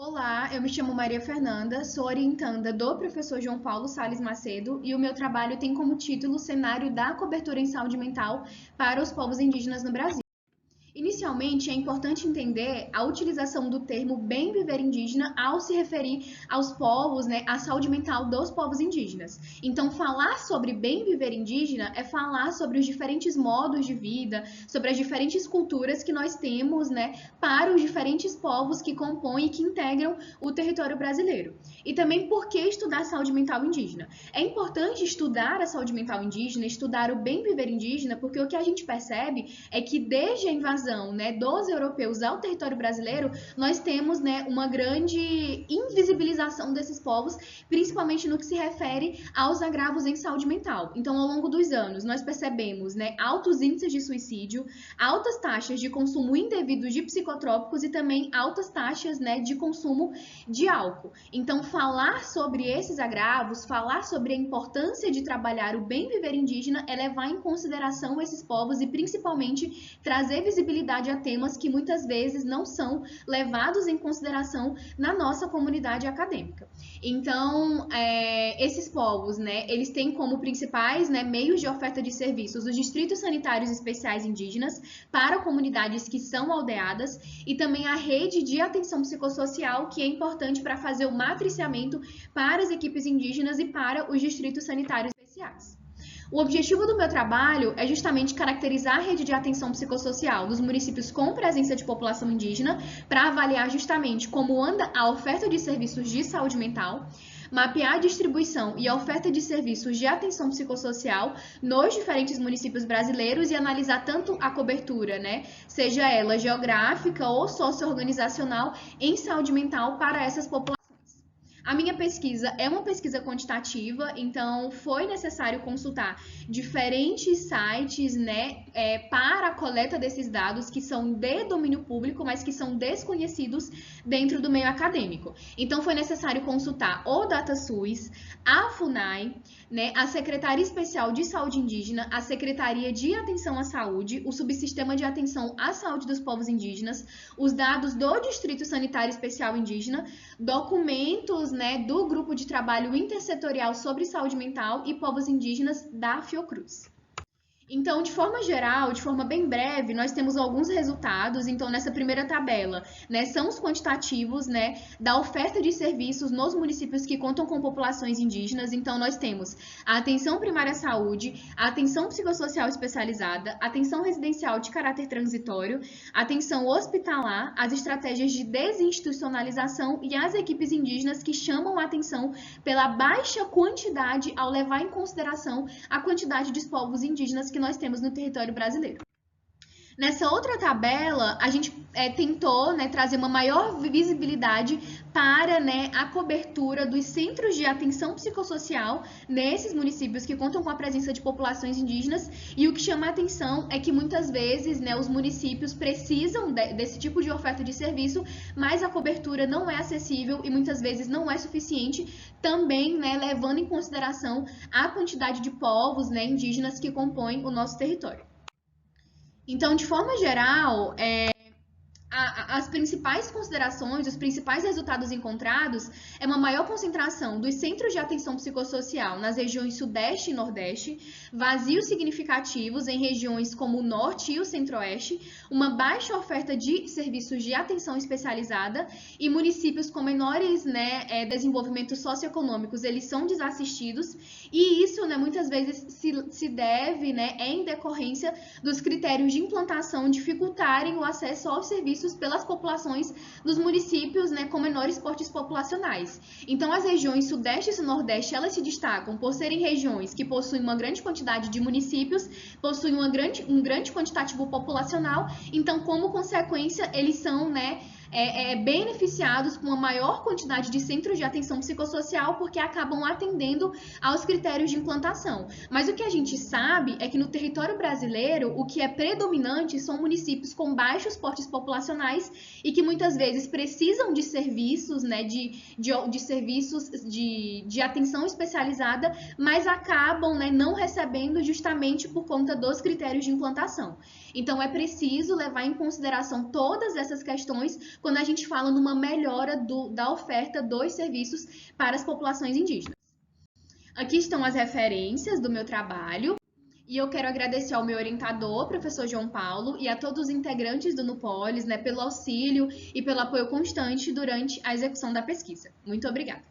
Olá, eu me chamo Maria Fernanda, sou orientanda do professor João Paulo Sales Macedo e o meu trabalho tem como título Cenário da Cobertura em Saúde Mental para os Povos Indígenas no Brasil. Inicialmente, é importante entender a utilização do termo bem viver indígena ao se referir aos povos, né, à saúde mental dos povos indígenas. Então, falar sobre bem viver indígena é falar sobre os diferentes modos de vida, sobre as diferentes culturas que nós temos, né, para os diferentes povos que compõem e que integram o território brasileiro. E também por que estudar a saúde mental indígena? É importante estudar a saúde mental indígena, estudar o bem viver indígena, porque o que a gente percebe é que desde a invasão, né, dos europeus ao território brasileiro, nós temos, né, uma grande invisibilização desses povos, principalmente no que se refere aos agravos em saúde mental. Então, ao longo dos anos, nós percebemos, né, altos índices de suicídio, altas taxas de consumo indevido de psicotrópicos e também altas taxas, né, de consumo de álcool. Então, falar sobre esses agravos, falar sobre a importância de trabalhar o bem viver indígena é levar em consideração esses povos e principalmente trazer visibilidade a temas que muitas vezes não são levados em consideração na nossa comunidade acadêmica. Então, esses povos, né, eles têm como principais, né, meios de oferta de serviços os distritos sanitários especiais indígenas para comunidades que são aldeadas e também a rede de atenção psicossocial, que é importante para fazer o matriciamento para as equipes indígenas e para os distritos sanitários especiais. O objetivo do meu trabalho é justamente caracterizar a rede de atenção psicossocial dos municípios com presença de população indígena para avaliar justamente como anda a oferta de serviços de saúde mental, mapear a distribuição e a oferta de serviços de atenção psicossocial nos diferentes municípios brasileiros e analisar tanto a cobertura, né, seja ela geográfica ou socio-organizacional em saúde mental para essas populações. A minha pesquisa é uma pesquisa quantitativa, então foi necessário consultar diferentes sites, né, para a coleta desses dados que são de domínio público, mas que são desconhecidos dentro do meio acadêmico. Então foi necessário consultar o DataSUS, a FUNAI, né, a Secretaria Especial de Saúde Indígena, a Secretaria de Atenção à Saúde, o Subsistema de Atenção à Saúde dos Povos Indígenas, os dados do Distrito Sanitário Especial Indígena, documentos, né, do Grupo de Trabalho Intersetorial sobre Saúde Mental e Povos Indígenas da Fiocruz. Então, de forma geral, de forma bem breve, nós temos alguns resultados. Então, nessa primeira tabela, né, são os quantitativos, né, da oferta de serviços nos municípios que contam com populações indígenas. Então, nós temos a atenção primária à saúde, a atenção psicossocial especializada, a atenção residencial de caráter transitório, a atenção hospitalar, as estratégias de desinstitucionalização e as equipes indígenas que chamam a atenção pela baixa quantidade ao levar em consideração a quantidade de povos indígenas que nós temos no território brasileiro. Nessa outra tabela, a gente tentou, né, trazer uma maior visibilidade para, né, a cobertura dos centros de atenção psicossocial nesses municípios que contam com a presença de populações indígenas, e o que chama a atenção é que muitas vezes, né, os municípios precisam desse tipo de oferta de serviço, mas a cobertura não é acessível e muitas vezes não é suficiente, também, né, levando em consideração a quantidade de povos, né, indígenas que compõem o nosso território. Então, de forma geral, as principais considerações, os principais resultados encontrados é uma maior concentração dos centros de atenção psicossocial nas regiões Sudeste e Nordeste, vazios significativos em regiões como o Norte e o Centro-Oeste, uma baixa oferta de serviços de atenção especializada e municípios com menores, né, desenvolvimentos socioeconômicos, eles são desassistidos, e isso, né, muitas vezes se deve, né, em decorrência dos critérios de implantação dificultarem o acesso aos serviços pelas populações dos municípios, né, com menores portes populacionais. Então, as regiões Sudeste e Nordeste, elas se destacam por serem regiões que possuem uma grande quantidade de municípios, possuem um grande quantitativo populacional, então, como consequência, eles são, né, beneficiados com uma maior quantidade de centros de atenção psicossocial porque acabam atendendo aos critérios de implantação. Mas o que a gente sabe é que no território brasileiro, o que é predominante são municípios com baixos portes populacionais e que muitas vezes precisam de serviços, né, de serviços de atenção especializada, mas acabam, né, não recebendo justamente por conta dos critérios de implantação. Então, é preciso levar em consideração todas essas questões quando a gente fala numa melhora da oferta dos serviços para as populações indígenas. Aqui estão as referências do meu trabalho. E eu quero agradecer ao meu orientador, professor João Paulo, e a todos os integrantes do Nupolis, né, pelo auxílio e pelo apoio constante durante a execução da pesquisa. Muito obrigada.